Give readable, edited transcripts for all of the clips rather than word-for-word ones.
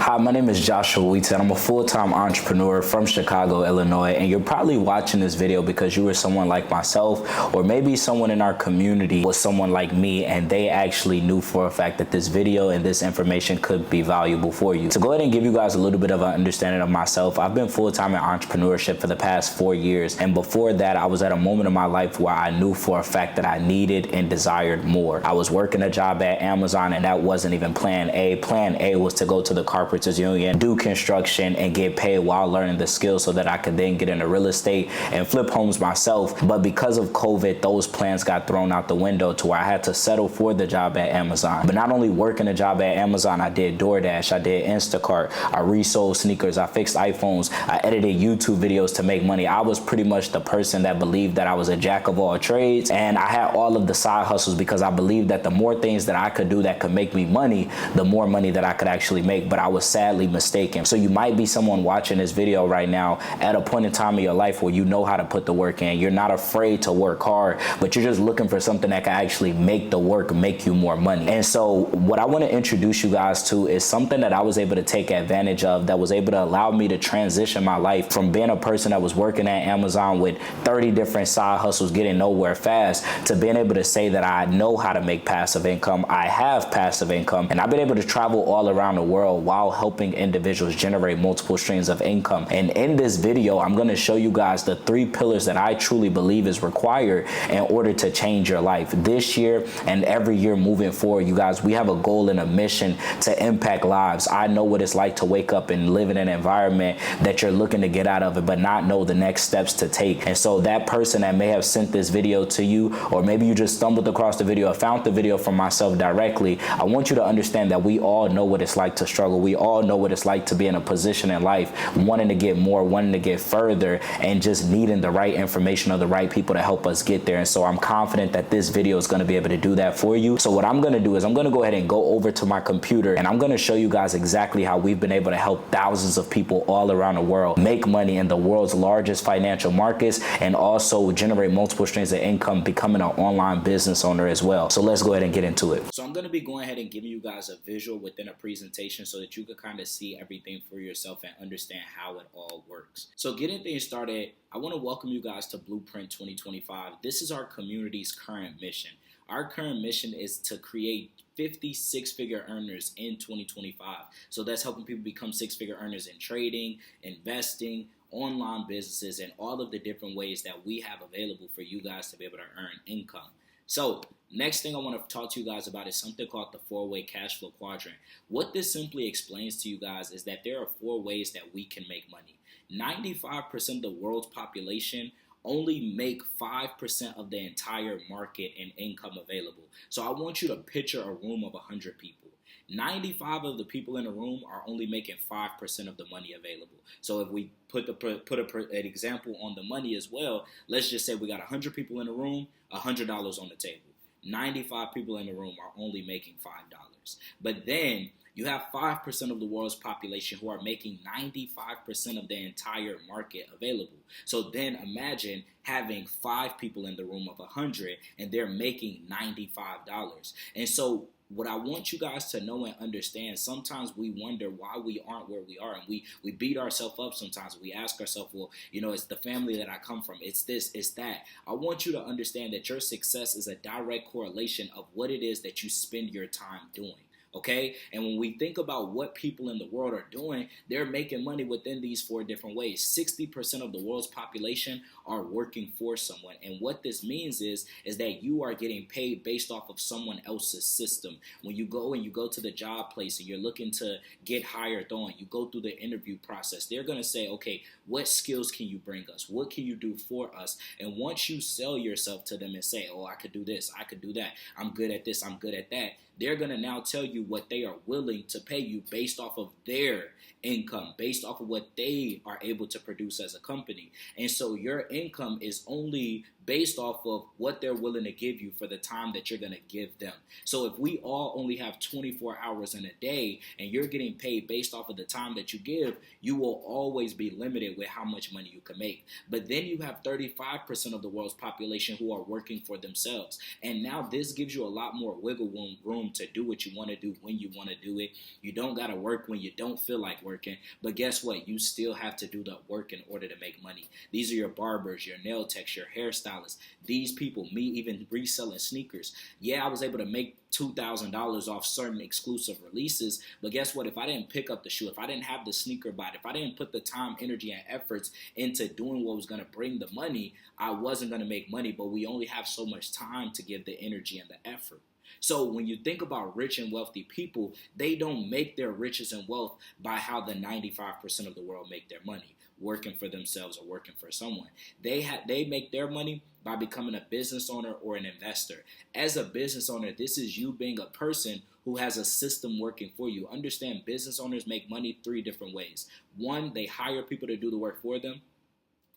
Hi, my name is Joshua Wheats, and I'm a full-time entrepreneur from Chicago, Illinois, and you're probably watching this video because you were someone like myself, or maybe someone in our community was someone like me, and they actually knew for a fact that this video and this information could be valuable for you. To go ahead and give you guys a little bit of an understanding of myself, I've been full-time in entrepreneurship for the past 4 years, and before that, I was at a moment in my life where I knew for a fact that I needed and desired more. I was working a job at Amazon, and that wasn't even plan A. Plan A was to go to the Carpenters Union, do construction, and get paid while learning the skills so that I could then get into real estate and flip homes myself. But because of COVID, those plans got thrown out the window to where I had to settle for the job at Amazon. But not only working a job at Amazon, I did DoorDash, I did Instacart, I resold sneakers, I fixed iPhones, I edited YouTube videos to make money. I was pretty much the person that believed that I was a jack of all trades, and I had all of the side hustles because I believed that the more things that I could do that could make me money, the more money that I could actually make. But I was sadly mistaken. So you might be someone watching this video right now at a point in time in your life where you know how to put the work in. You're not afraid to work hard, but you're just looking for something that can actually make the work make you more money. And so what I want to introduce you guys to is something that I was able to take advantage of, that was able to allow me to transition my life from being a person that was working at Amazon with 30 different side hustles, getting nowhere fast, to being able to say that I know how to make passive income. I have passive income, and I've been able to travel all around the world while helping individuals generate multiple streams of income. And in this video, I'm going to show you guys the 3 pillars that I truly believe is required in order to change your life this year and every year moving forward. You guys, we have a goal and a mission to impact lives. I know what it's like to wake up and live in an environment that you're looking to get out of it, but not know the next steps to take. And so that person that may have sent this video to you, or maybe you just stumbled across the video or found the video from myself directly, I want you to understand that we all know what it's like to struggle. We all know what it's like to be in a position in life, wanting to get more, wanting to get further, and just needing the right information or the right people to help us get there. And so I'm confident that this video is going to be able to do that for you. So what I'm going to do is I'm going to go ahead and go over to my computer, and I'm going to show you guys exactly how we've been able to help thousands of people all around the world make money in the world's largest financial markets, and also generate multiple streams of income, becoming an online business owner as well. So let's go ahead and get into it. So I'm going to be going ahead and giving you guys a visual within a presentation so that you can kind of see everything for yourself and understand how it all works. So getting things started, I want to welcome you guys to Blueprint 2025. This is our community's current mission. Our current mission is to create 50 six-figure earners in 2025. So that's helping people become six-figure earners in trading, investing, online businesses, and all of the different ways that we have available for you guys to be able to earn income. So next thing I want to talk to you guys about is something called the 4-way cash flow quadrant. What this simply explains to you guys is that there are 4 ways that we can make money. 95% of the world's population only make 5% of the entire market and income available. So I want you to picture a room of 100 people. 95 of the people in the room are only making 5% of the money available. So if we put an example on the money as well, let's just say we got 100 people in the room, $100 on the table. 95 people in the room are only making $5. But then you have 5% of the world's population who are making 95% of the entire market available. So then imagine having 5 people in the room of 100 and they're making $95. And so what I want you guys to know and understand, sometimes we wonder why we aren't where we are, and we beat ourselves up sometimes. We ask ourselves, well, you know, it's the family that I come from, it's this, it's that. I want you to understand that your success is a direct correlation of what it is that you spend your time doing. Okay? And when we think about what people in the world are doing, they're making money within these 4 different ways. 60% of the world's population are working for someone. And what this means is that you are getting paid based off of someone else's system. When you go to the job place and you're looking to get hired on, you go through the interview process. They're going to say, okay, what skills can you bring us? What can you do for us? And once you sell yourself to them and say, oh, I could do this, I could do that, I'm good at this, I'm good at that, they're going to now tell you what they are willing to pay you based off of their income, based off of what they are able to produce as a company. And so your income is only based off of what they're willing to give you for the time that you're going to give them. So if we all only have 24 hours in a day and you're getting paid based off of the time that you give, you will always be limited with how much money you can make. But then you have 35% of the world's population who are working for themselves. And now this gives you a lot more wiggle room to do what you want to do when you want to do it. You don't got to work when you don't feel like working. But guess what? You still have to do the work in order to make money. These are your barbers, your nail techs, your hairstylists. These people, me even reselling sneakers. Yeah, I was able to make $2,000 off certain exclusive releases, but guess what? If I didn't pick up the shoe, if I didn't have the sneaker bot, if I didn't put the time, energy, and efforts into doing what was going to bring the money, I wasn't going to make money. But we only have so much time to give the energy and the effort. So when you think about rich and wealthy people, they don't make their riches and wealth by how the 95% of the world make their money, working for themselves or working for someone. They make their money by becoming a business owner or an investor. As a business owner, this is you being a person who has a system working for you. Understand, business owners make money 3 different ways. 1, they hire people to do the work for them.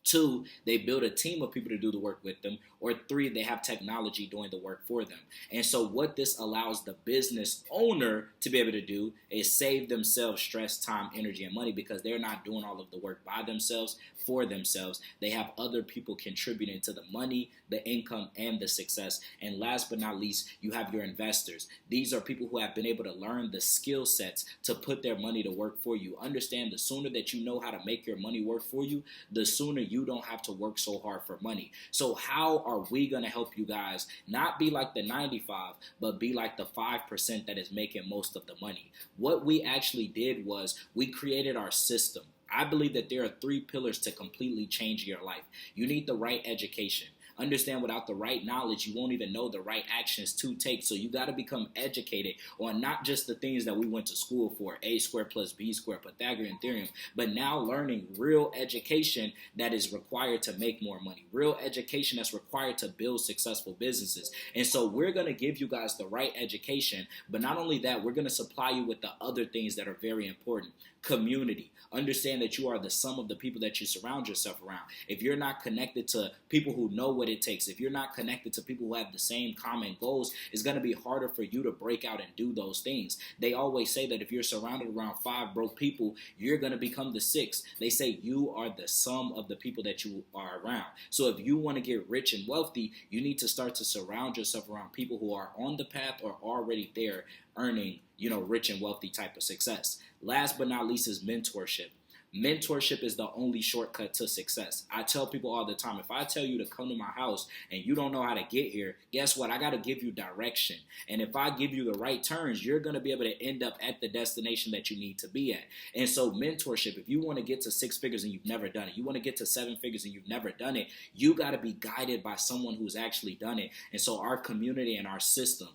2, they build a team of people to do the work with them. Or 3, they have technology doing the work for them. And so what this allows the business owner to be able to do is save themselves stress, time, energy, and money, because they're not doing all of the work by themselves, for themselves. They have other people contributing to the money, the income, and the success. And last but not least, you have your investors. These are people who have been able to learn the skill sets to put their money to work for you. Understand, the sooner that you know how to make your money work for you, the sooner you don't have to work so hard for money. So how are we going to help you guys not be like the 95, but be like the 5% that is making most of the money? What we actually did was we created our system. I believe that there are 3 pillars to completely change your life. You need the right education. Understand, without the right knowledge, you won't even know the right actions to take. So you got to become educated on not just the things that we went to school for, a squared plus b squared, Pythagorean theorem, but now learning real education that is required to make more money, real education that's required to build successful businesses. And so we're going to give you guys the right education, but not only that, we're going to supply you with the other things that are very important. Community. Understand that you are the sum of the people that you surround yourself around. If you're not connected to people who know what it takes, if you're not connected to people who have the same common goals, it's going to be harder for you to break out and do those things. They always say that if you're surrounded around 5 broke people, you're going to become the 6th. They say you are the sum of the people that you are around. So if you want to get rich and wealthy, you need to start to surround yourself around people who are on the path or already there, earning, rich and wealthy type of success. Last but not least is mentorship. Mentorship is the only shortcut to success. I tell people all the time, if I tell you to come to my house and you don't know how to get here, guess what? I got to give you direction. And if I give you the right turns, you're going to be able to end up at the destination that you need to be at. And so mentorship, if you want to get to 6 figures and you've never done it, you want to get to 7 figures and you've never done it, you got to be guided by someone who's actually done it. And so our community and our system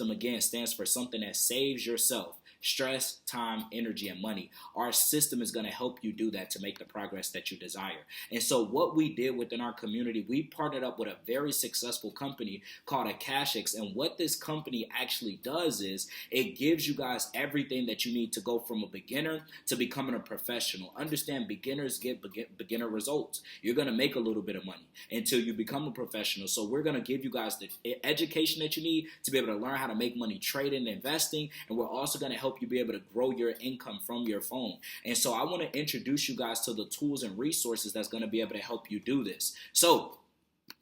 again stands for something that saves yourself stress, time, energy, and money. Our system is going to help you do that to make the progress that you desire. And so what we did within our community, we partnered up with a very successful company called Akashx. And what this company actually does is it gives you guys everything that you need to go from a beginner to becoming a professional. Understand, beginners get beginner results. You're going to make a little bit of money until you become a professional. So we're going to give you guys the education that you need to be able to learn how to make money trading and investing. And we're also going to help you be able to grow your income from your phone. And so I want to introduce you guys to the tools and resources that's going to be able to help you do this. So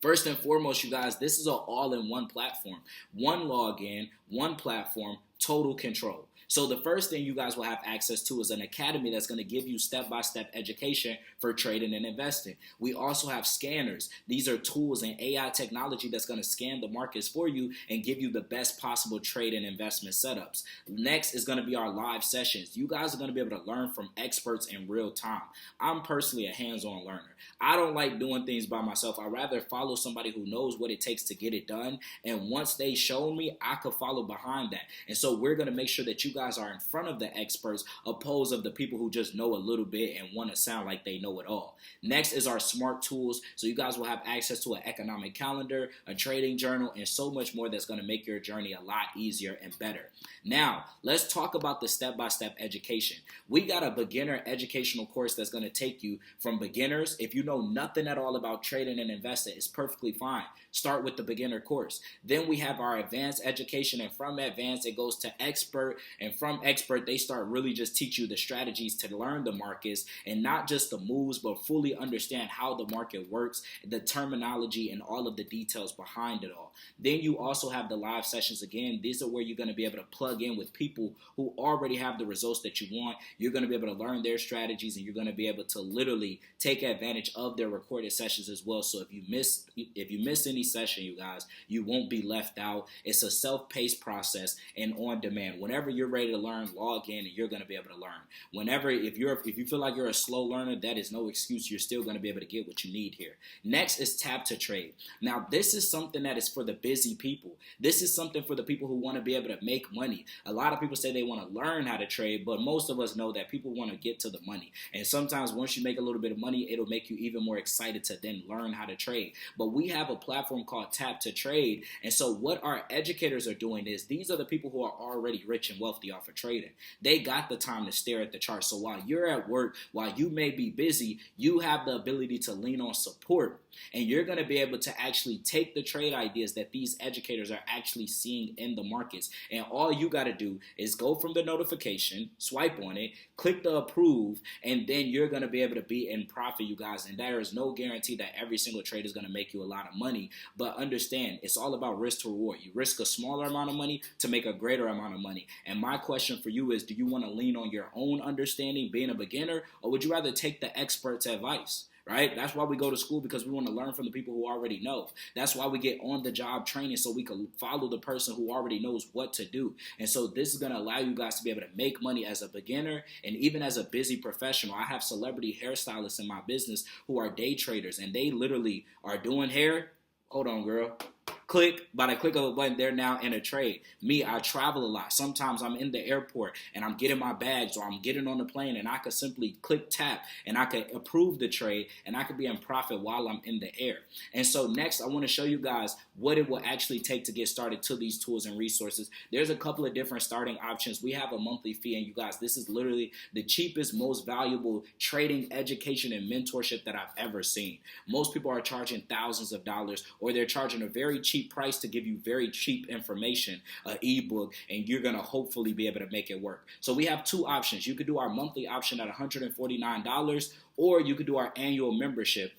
first and foremost, you guys, this is an all-in-one platform. One login, one platform, total control. So the first thing you guys will have access to is an academy that's going to give you step-by-step education for trading and investing. We also have scanners. These are tools and AI technology that's going to scan the markets for you and give you the best possible trade and investment setups. Next is going to be our live sessions. You guys are going to be able to learn from experts in real time. I'm personally a hands-on learner. I don't like doing things by myself. I'd rather follow somebody who knows what it takes to get it done. And once they show me, I could follow behind that. And so we're going to make sure that you guys are in front of the experts, opposed of the people who just know a little bit and want to sound like they know it all. Next is our smart tools. So you guys will have access to an economic calendar, a trading journal, and so much more that's going to make your journey a lot easier and better. Now, let's talk about the step-by-step education. We got a beginner educational course that's going to take you from beginners. If you know nothing at all about trading and investing, it's perfectly fine. Start with the beginner course. Then we have our advanced education, and from advanced it goes to expert, and from expert they start really just teach you the strategies to learn the markets, and not just the moves, but fully understand how the market works, the terminology, and all of the details behind it all. Then you also have the live sessions. Again, these are where you're going to be able to plug in with people who already have the results that you want. You're going to be able to learn their strategies, and you're going to be able to literally take advantage of their recorded sessions as well. So if you miss any session, you guys, you won't be left out. It's a self-paced process and on demand. Whenever you're ready to learn, log in and you're going to be able to learn. Whenever, if you feel like you're a slow learner, that is no excuse. You're still going to be able to get what you need here. Next is tap to trade. Now, this is something that is for the busy people. This is something for the people who want to be able to make money. A lot of people say they want to learn how to trade, but most of us know that people want to get to the money. And sometimes once you make a little bit of money, it'll make you even more excited to then learn how to trade. But we have a platform called Tap to Trade. And so what our educators are doing is, these are the people who are already rich and wealthy off of trading. They got the time to stare at the chart. So while you're at work, while you may be busy, you have the ability to lean on support. And you're going to be able to actually take the trade ideas that these educators are actually seeing in the markets. And all you got to do is go from the notification, swipe on it, click the approve, and then you're going to be able to be in profit, you guys. And there is no guarantee that every single trade is going to make you a lot of money. But understand, it's all about risk to reward. You risk a smaller amount of money to make a greater amount of money. And my question for you is, do you want to lean on your own understanding, being a beginner, or would you rather take the expert's advice? Right? That's why we go to school, because we want to learn from the people who already know. That's why we get on-the-job training, so we can follow the person who already knows what to do. And so this is going to allow you guys to be able to make money as a beginner and even as a busy professional. I have celebrity hairstylists in my business who are day traders, and they literally are doing hair. Hold on, girl. Click, by the click of a button, they're now in a trade. Me, I travel a lot. Sometimes I'm in the airport and I'm getting my bags, or I'm getting on the plane, and I could simply click tap and I could approve the trade, and I could be in profit while I'm in the air. And so next, I want to show you guys what it will actually take to get started to these tools and resources. There's a couple of different starting options. We have a monthly fee, and you guys, this is literally the cheapest, most valuable trading education and mentorship that I've ever seen. Most people are charging thousands of dollars, or they're charging a very cheap price to give you very cheap information, an ebook, and you're going to hopefully be able to make it work. So we have two options. You could do our monthly option at $149, or you could do our annual membership.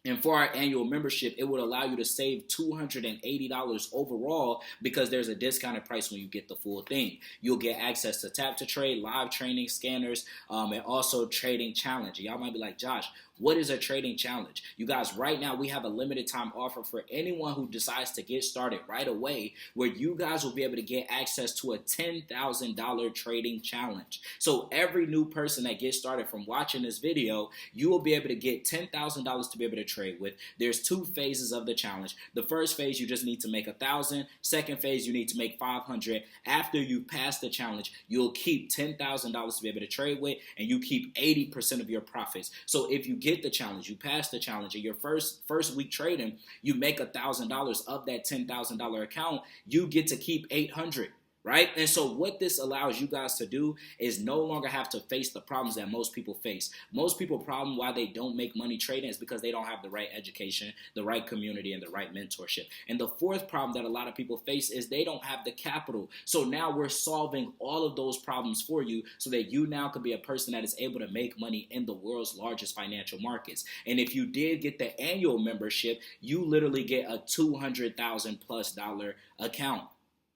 And for our annual membership, it would allow you to save $280 overall, because there's a discounted price when you get the full thing. You'll get access to Tap to Trade, live training, scanners, and also trading challenge. Y'all might be like, Josh, what is a trading challenge? You guys, right now we have a limited time offer for anyone who decides to get started right away, where you guys will be able to get access to a $10,000 trading challenge. So every new person that gets started from watching this video, you will be able to get $10,000 to be able to trade with. There's two phases of the challenge. The first phase, you just need to make 1,000. Second phase, you need to make 500. After you pass the challenge, you'll keep $10,000 to be able to trade with, and you keep 80% of your profits. So if you get the challenge, you pass the challenge, and your first week trading, you make $1,000 of that $10,000 account, you get to keep 800. Right? And so what this allows you guys to do is no longer have to face the problems that most people face. Most people problem why they don't make money trading is because they don't have the right education, the right community, and the right mentorship. And the fourth problem that a lot of people face is they don't have the capital. So now we're solving all of those problems for you, so that you now could be a person that is able to make money in the world's largest financial markets. And if you did get the annual membership, you literally get a $200,000+ account.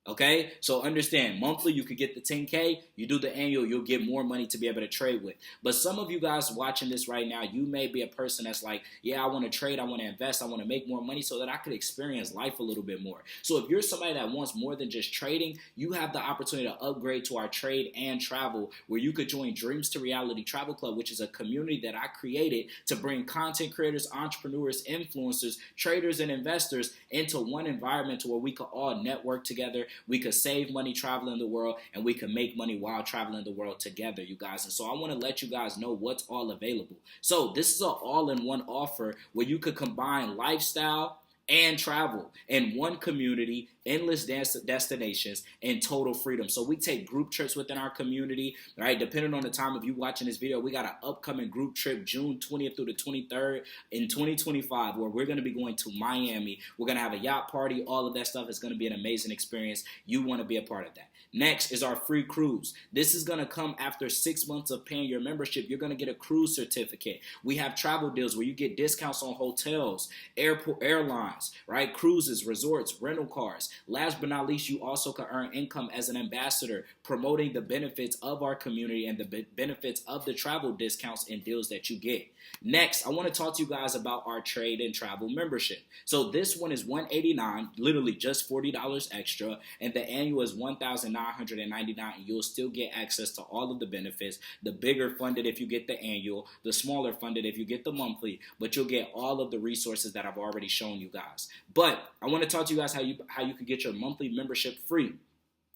Okay, so understand, monthly you could get the 10K, you do the annual, you'll get more money to be able to trade with. But some of you guys watching this right now, you may be a person that's like, yeah, I want to trade, I want to invest, I want to make more money so that I could experience life a little bit more. So if you're somebody that wants more than just trading, you have the opportunity to upgrade to our trade and travel, where you could join Dreams to Reality Travel Club, which is a community that I created to bring content creators, entrepreneurs, influencers, traders, and investors into one environment, to where we could all network together. We could save money traveling the world, and we can make money while traveling the world together, you guys. And so I want to let you guys know what's all available. So this is an all-in-one offer where you could combine lifestyle and travel in one community, endless destinations, and total freedom. So we take group trips within our community, right? Depending on the time of you watching this video, we got an upcoming group trip June 20th through the 23rd in 2025 where we're going to be going to Miami. We're going to have a yacht party. All of that stuff is going to be an amazing experience. You want to be a part of that. Next is our free cruise. This is going to come after 6 months of paying your membership. You're going to get a cruise certificate. We have travel deals where you get discounts on hotels, airlines, right? Cruises, resorts, rental cars. Last but not least, you also can earn income as an ambassador, promoting the benefits of our community and the benefits of the travel discounts and deals that you get. Next, I want to talk to you guys about our trade and travel membership. So this one is $189, literally just $40 extra, and the annual is $1,999, and you'll still get access to all of the benefits. The bigger funded if you get the annual, the smaller funded if you get the monthly, but you'll get all of the resources that I've already shown you guys. But I want to talk to you guys how you can get your monthly membership free.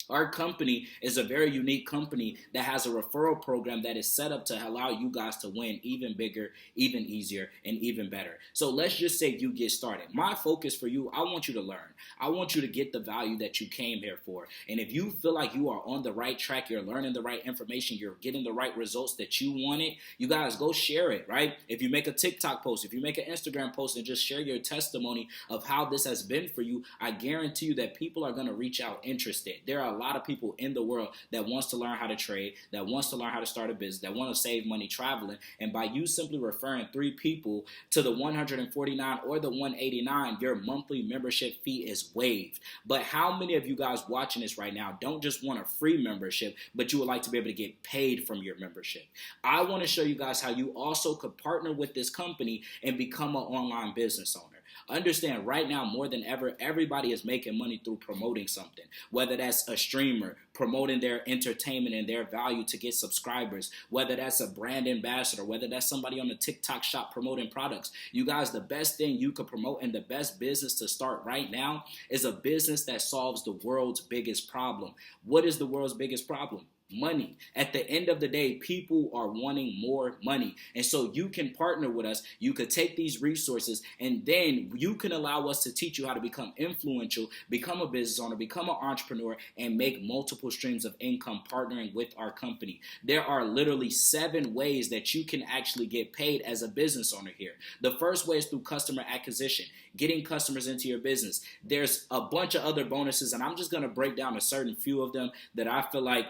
Our company is a very unique company that has a referral program that is set up to allow you guys to win even bigger, even easier, and even better. So let's just say you get started. My focus for you, I want you to learn. I want you to get the value that you came here for. And if you feel like you are on the right track, you're learning the right information, you're getting the right results that you wanted, you guys go share it, right? If you make a TikTok post, if you make an Instagram post and just share your testimony of how this has been for you, I guarantee you that people are going to reach out interested. There are a lot of people in the world that wants to learn how to trade, that wants to learn how to start a business, that want to save money traveling. And by you simply referring 3 people to the $149 or the $189, your monthly membership fee is waived. But how many of you guys watching this right now don't just want a free membership, but you would like to be able to get paid from your membership? I want to show you guys how you also could partner with this company and become an online business owner. Understand, right now more than ever, everybody is making money through promoting something, whether that's a streamer promoting their entertainment and their value to get subscribers, whether that's a brand ambassador, whether that's somebody on the TikTok shop promoting products. You guys, the best thing you could promote and the best business to start right now is a business that solves the world's biggest problem. What is the world's biggest problem? Money. At the end of the day, people are wanting more money. And so you can partner with us. You could take these resources and then you can allow us to teach you how to become influential, become a business owner, become an entrepreneur, and make multiple streams of income partnering with our company. There are literally 7 ways that you can actually get paid as a business owner here. The first way is through customer acquisition, getting customers into your business. There's a bunch of other bonuses, and I'm just going to break down a certain few of them that I feel like,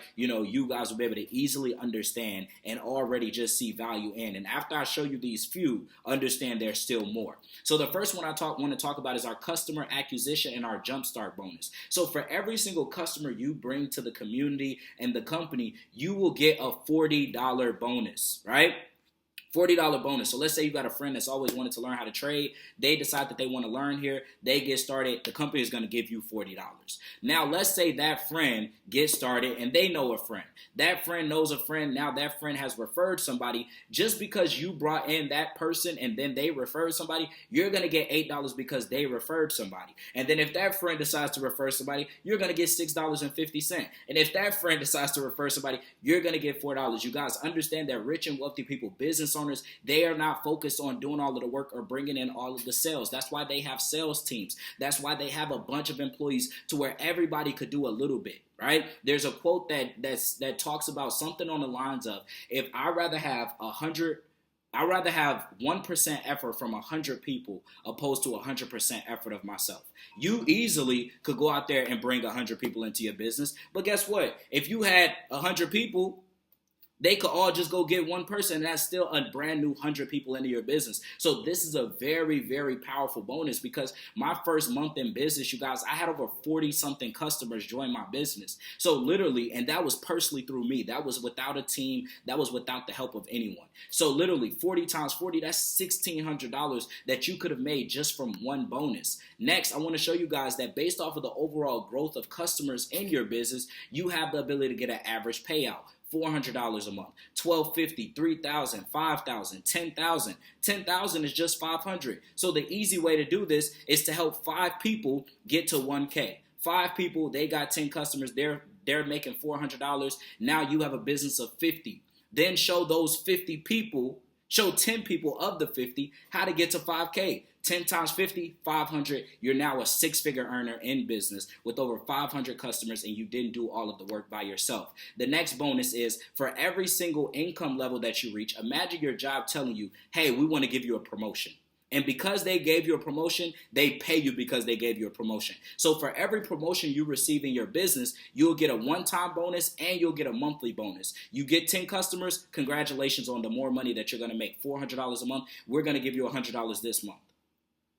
you guys will be able to easily understand and already just see value in. And after I show you these few, understand there's still more. So the first one I want to talk about is our customer acquisition and our jumpstart bonus. So for every single customer you bring to the community and the company, you will get a $40 bonus, right? $40 bonus. So let's say you got a friend that's always wanted to learn how to trade. They decide that they want to learn here. They get started. The company is going to give you $40. Now, let's say that friend gets started and they know a friend. That friend knows a friend. Now that friend has referred somebody. Just because you brought in that person and then they referred somebody, you're going to get $8 because they referred somebody. And then if that friend decides to refer somebody, you're going to get $6.50. And if that friend decides to refer somebody, you're going to get $4. You guys understand that rich and wealthy people, business owners, they are not focused on doing all of the work or bringing in all of the sales. That's why they have sales teams. That's why they have a bunch of employees to where everybody could do a little bit, right? There's a quote that talks about something on the lines of, if I'd rather have 1% effort from 100 people opposed to 100% effort of myself. You easily could go out there and bring 100 people into your business. But guess what? If you had 100 people, they could all just go get one person, and that's still a brand new 100 people into your business. So this is a very, very powerful bonus because my first month in business, you guys, I had over 40-something customers join my business. So literally, and that was personally through me. That was without a team. That was without the help of anyone. So literally, 40 times 40, that's $1,600 that you could have made just from one bonus. Next, I want to show you guys that based off of the overall growth of customers in your business, you have the ability to get an average payout. $400 a month, $1,250, $3,000, $5,000, $10,000. $10,000 is just $500. So the easy way to do this is to help 5 people get to $1K. 5 people, they got 10 customers, they're making $400. Now you have a business of 50. Then show those 50 people, show 10 people of the 50 how to get to 5K. 10 times 50, 500. You're now a 6-figure earner in business with over 500 customers, and you didn't do all of the work by yourself. The next bonus is for every single income level that you reach, imagine your job telling you, hey, we want to give you a promotion. And because they gave you a promotion, they pay you because they gave you a promotion. So for every promotion you receive in your business, you'll get a one-time bonus and you'll get a monthly bonus. You get 10 customers, congratulations on the more money that you're going to make, $400 a month. We're going to give you $100 this month.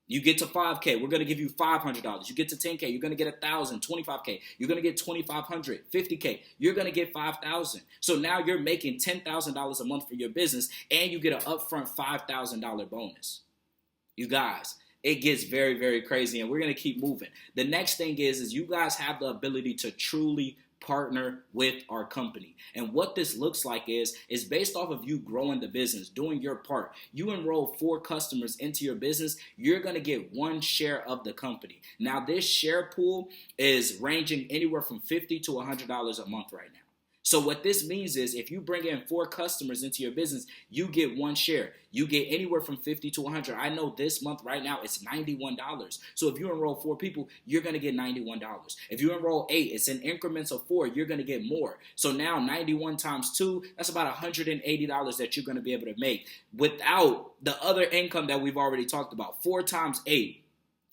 You get to 5K, we're going to give you $500. You get to 10K, you're going to get 1,000, 25K. You're going to get 2,500, 50K. You're going to get 5,000. So now you're making $10,000 a month for your business, and you get an upfront $5,000 bonus. You guys, it gets very, very crazy, and we're going to keep moving. The next thing is you guys have the ability to truly partner with our company. And what this looks like is based off of you growing the business, doing your part. You enroll 4 customers into your business, you're going to get 1 share of the company. Now, this share pool is ranging anywhere from $50 to $100 a month right now. So what this means is if you bring in 4 customers into your business, you get 1 share. You get anywhere from 50 to 100. I know this month right now it's $91. So if you enroll 4 people, you're going to get $91. If you enroll 8, it's in increments of 4, you're going to get more. So now 91 times 2, that's about $180 that you're going to be able to make without the other income that we've already talked about. 4 times 8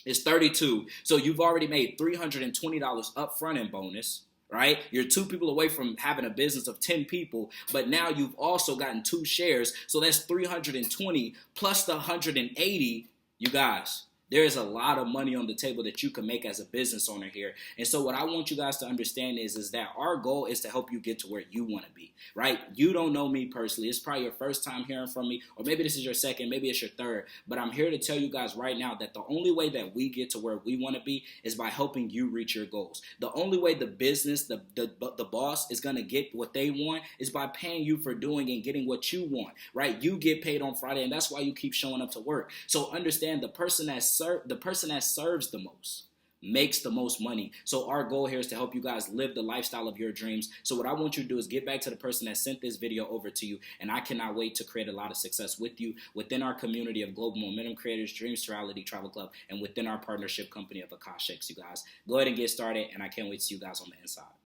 is 32. So you've already made $320 up front in bonus. Right? You're 2 people away from having a business of 10 people, but now you've also gotten 2 shares. So that's 320 plus the 180, you guys. There is a lot of money on the table that you can make as a business owner here. And so what I want you guys to understand is that our goal is to help you get to where you want to be, right? You don't know me personally. It's probably your first time hearing from me, or maybe this is your second, maybe it's your third. But I'm here to tell you guys right now that the only way that we get to where we want to be is by helping you reach your goals. The only way the business, the boss is going to get what they want is by paying you for doing and getting what you want, right? You get paid on Friday, and that's why you keep showing up to work. So understand the person that serves the most makes the most money. So our goal here is to help you guys live the lifestyle of your dreams. So what I want you to do is get back to the person that sent this video over to you, and I cannot wait to create a lot of success with you within our community of Global Momentum Creators, Dreams to Reality Travel Club, and within our partnership company of Akashx, you guys. Go ahead and get started, and I can't wait to see you guys on the inside.